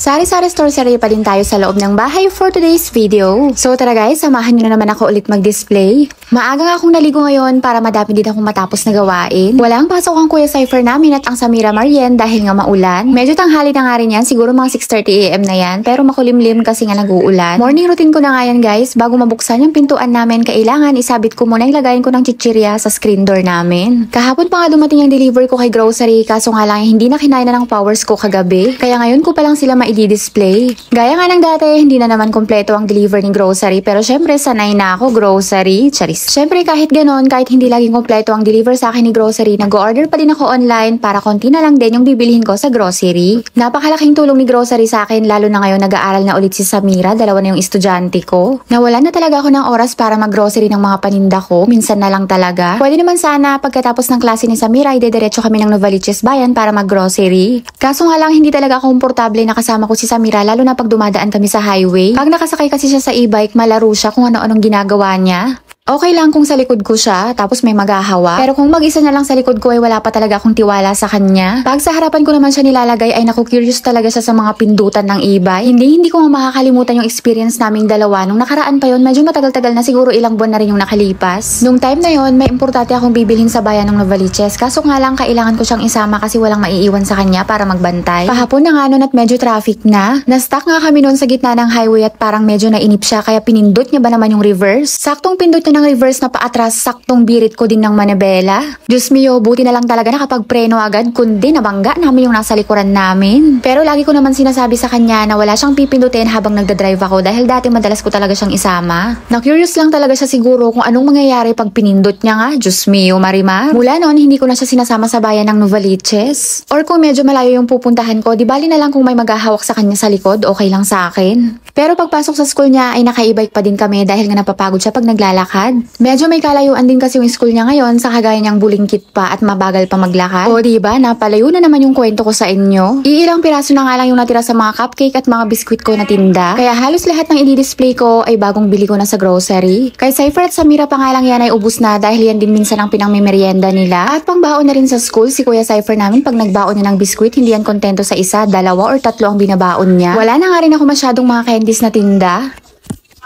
Sari-sari store serye pa din tayo sa loob ng bahay for today's video. So tara guys, samahan nyo na naman ako ulit mag-display. Maaga nga akong naligo ngayon para madami din akong matapos na gawain. Walang pasok ang Kuya Cypher namin at ang Samira Marien dahil nga maulan. Medyo tanghali na nga rin yan, siguro mga 6:30 AM na yan, pero makulimlim kasi nga nag-uulan. Morning routine ko na nga yan guys, bago mabuksan yung pintuan namin, kailangan isabit ko muna yung lagayin ko ng chichirya sa screen door namin. Kahapon pa nga dumating yung delivery ko kay grocery, kaso nga lang hindi na kinaya na ng powers ko kagabi. Kaya ngayon ko pa lang sila ma-i-display. Gaya nga ng dati, hindi na naman kompleto ang deliver ng grocery, pero syempre sanay na ako grocery. Charis. Syempre kahit ganon, kahit hindi laging kompleto ang deliver sa akin ni grocery, nag-order pa din ako online para konti na lang din yung bibilihin ko sa grocery. Napakalaking tulong ni grocery sa akin, lalo na ngayon nag-aaral na ulit si Samira, dalawa na yung estudyante ko. Nawalan na talaga ako ng oras para mag-grocery ng mga paninda ko, minsan na lang talaga. Pwede naman sana pagkatapos ng klase ni Samira, idediretso kami ng Novaliches Bayan para mag-grocery. Kaso nga lang hindi talaga ako komportable na kasama ko si Samira, lalo na pag dumadaan kami sa highway. Pag nakasakay kasi siya sa e-bike, malaro siya kung ano-anong ginagawa niya. Okay lang kung sa likod ko siya, tapos may maghahawa. Pero kung mag-isa na lang sa likod ko ay wala pa talaga akong tiwala sa kanya. Pag sa harapan ko naman siya nilalagay ay naku-curious talaga siya sa mga pindutan ng e-bike. Hindi ko nga makakalimutan yung experience naming dalawa. Nung nakaraan pa yon, medyo matagal-tagal na, siguro ilang buwan na rin yung nakalipas. Nung time na yon, may importante akong bibilhin sa bayan ng Novaliches. Kaso nga lang kailangan ko siyang isama kasi walang maiiwan sa kanya para magbantay. Pahapon na nga nun at medyo traffic na. Na-stuck nga kami nun sa gitna ng highway at parang medyo nainip siya kaya pinindot niya ba naman yung reverse. Saktong pindot niya ng reverse na paatras, saktong birit ko din ng manibela. Diyos mio, buti na lang talaga nakapagpreno agad, kundi nabangga namin yung nasa likuran namin. Pero lagi ko naman sinasabi sa kanya na wala siyang pipindutin habang nagdadrive ako dahil dati madalas ko talaga siyang isama. Na-curious lang talaga siya siguro kung anong mangyayari pag pinindot niya nga. Diyos mio, Marimar. Mula noon, hindi ko na siya sinasama sa bayan ng Novaliches. Or kung medyo malayo yung pupuntahan ko, di bali na lang kung may maghahawak sa kanya sa likod, okay lang sa akin. Pero pagpasok sa school niya ay naka-e-bike pa din kami dahil nga napapagod siya pag naglalakad. Medyo may kalayuan din kasi yung school niya ngayon sa kagaya niyang bulingkit pa at mabagal pa maglakad. O diba, napalayo na naman yung kwento ko sa inyo. Iilang piraso na nga lang yung natira sa mga cupcake at mga biskwit ko na tinda. Kaya halos lahat ng i-display ko ay bagong bili ko na sa grocery. Kay Cypher at Samira pa nga lang yan ay ubus na dahil yan din minsan ang pinangmimerienda nila. At pangbaon na rin sa school, si Kuya Cypher namin pag nagbaon niya ng biskwit, hindi yan kontento sa isa, dalawa or tatlo ang binabaon niya. Wala na nga rin ako masyadong mga candies na tinda.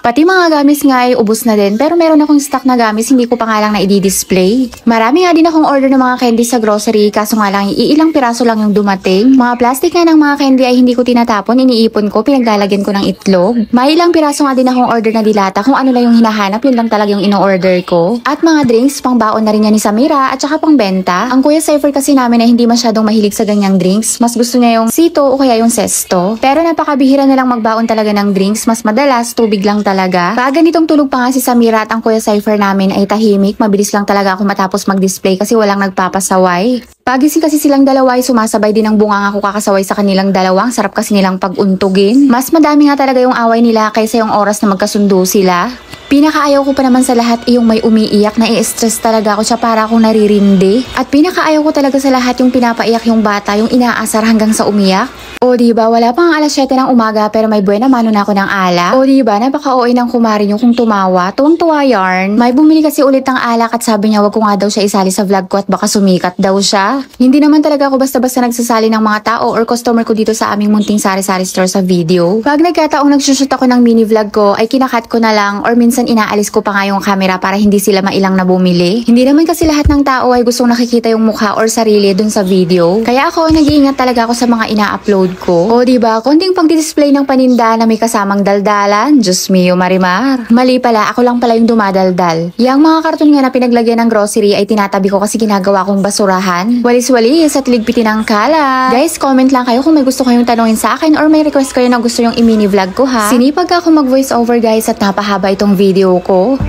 Pati mga gamis nga ay ubos na din, pero meron akong stock na gamis, hindi ko pa nga lang na i-display. Marami nga din akong order ng mga candy sa grocery, kaso nga lang iilang piraso lang yung dumating. Mga plastic nga ng mga candy ay hindi ko tinatapon, iniipon ko, pinaglalagyan ko ng itlog. May ilang piraso nga din akong order na dilata, kung ano lang yung hinahanap, yun lang talaga yung ino-order ko. At mga drinks, pang baon na rin yan ni Samira, at saka pang benta. Ang Kuya Cypher kasi namin ay hindi masyadong mahilig sa ganyang drinks, mas gusto niya yung sito o kaya yung sesto. Pero napakabihira na lang magbaon talaga ng drinks, mas madalas tubig lang talaga. Pag ganitong tulog pa nga si Samira at ang Kuya Cypher namin ay tahimik, mabilis lang talaga ako matapos mag-display kasi walang nagpapasaway. Pagising kasi silang dalawa ay sumasabay din ang bunganga ko kakasaway sa kanilang dalawang, sarap kasi nilang pag-untugin. Mas madami nga talaga yung away nila kaysa yung oras na magkasundo sila. Pinakaayaw ko pa naman sa lahat yung may umiiyak, na i-stress talaga ako siya para akong naririndi. At pinakaayaw ko talaga sa lahat yung pinapaiyak yung bata, yung inaasar hanggang sa umiyak. O diba, wala pang alas 7 ng umaga pero may buena mano na ako ng alak. O diba, napaka-OA ng kumari nyo kung tumawa. Tuwang-tuwa yarn. May bumili kasi ulit ng alak at sabi niya wag ko nga daw siya isali sa vlog ko at baka sumikat daw siya. Hindi naman talaga ako basta-basta nagsasali ng mga tao or customer ko dito sa aming munting sari-sari store sa video. Pag nagkataong nagsushoot ako ng mini vlog ko ay kinakat ko na lang or minsan inaalis ko pa nga yung camera para hindi sila mailang na bumili. Hindi naman kasi lahat ng tao ay gustong nakikita yung mukha or sarili dun sa video. Kaya ako nag-iingat talaga ako sa mga ina-upload ko. O diba, konting pag-display ng paninda na may kasamang daldalan. Diyos mio, Marimar. Mali pala, ako lang pala yung dumadaldal. Yang mga karton nga na pinaglagyan ng grocery ay tinatabi ko kasi ginagawa kong basurahan. Walis-walis at ligpitin ang kalat. Guys, comment lang kayo kung may gusto kayong tanungin sa akin or may request kayo na gusto yung i-mini vlog ko ha. Sinipag ako mag-voice over guys at napahaba itong video ko.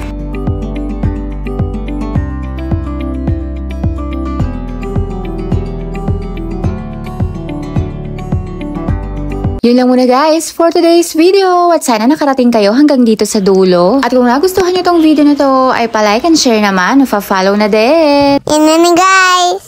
Yun lang muna guys for today's video at sana nakarating kayo hanggang dito sa dulo. At kung nagustuhan nyo tong video na to ay pa-like and share naman, pa-follow na din. Yun na guys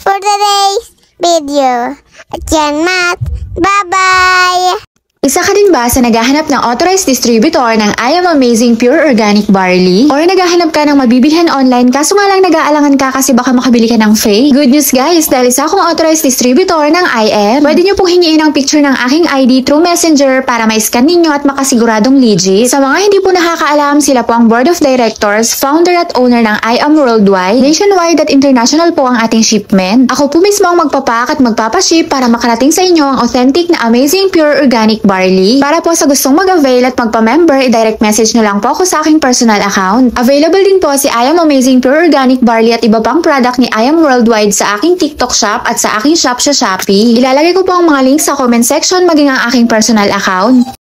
for today's video. At yan, Matt. Bye-bye! Isa ka din ba sa naghahanap ng authorized distributor ng I Am Amazing Pure Organic Barley? Or naghahanap ka ng mabibilhan online kaso nga lang nag-aalangan ka kasi baka makabili ka ng fake? Good news guys, dahil isa akong authorized distributor ng I Am. Pwede nyo pong hingiin ang picture ng aking ID through Messenger para ma-scan ninyo at makasiguradong legit. Sa mga hindi po nakakaalam, sila po ang Board of Directors, founder at owner ng I Am Worldwide. Nationwide at international po ang ating shipment. Ako po mismo ang magpapack at magpapaship para makarating sa inyo ang authentic na Amazing Pure Organic Barley. Para po sa gustong mag-avail at magpa-member, i-direct message nyo lang po ako sa aking personal account. Available din po si I Am Amazing Pure Organic Barley at iba pang product ni I Am Worldwide sa aking TikTok shop at sa aking shop sa Shopee. Ilalagay ko po ang mga links sa comment section maging ang aking personal account.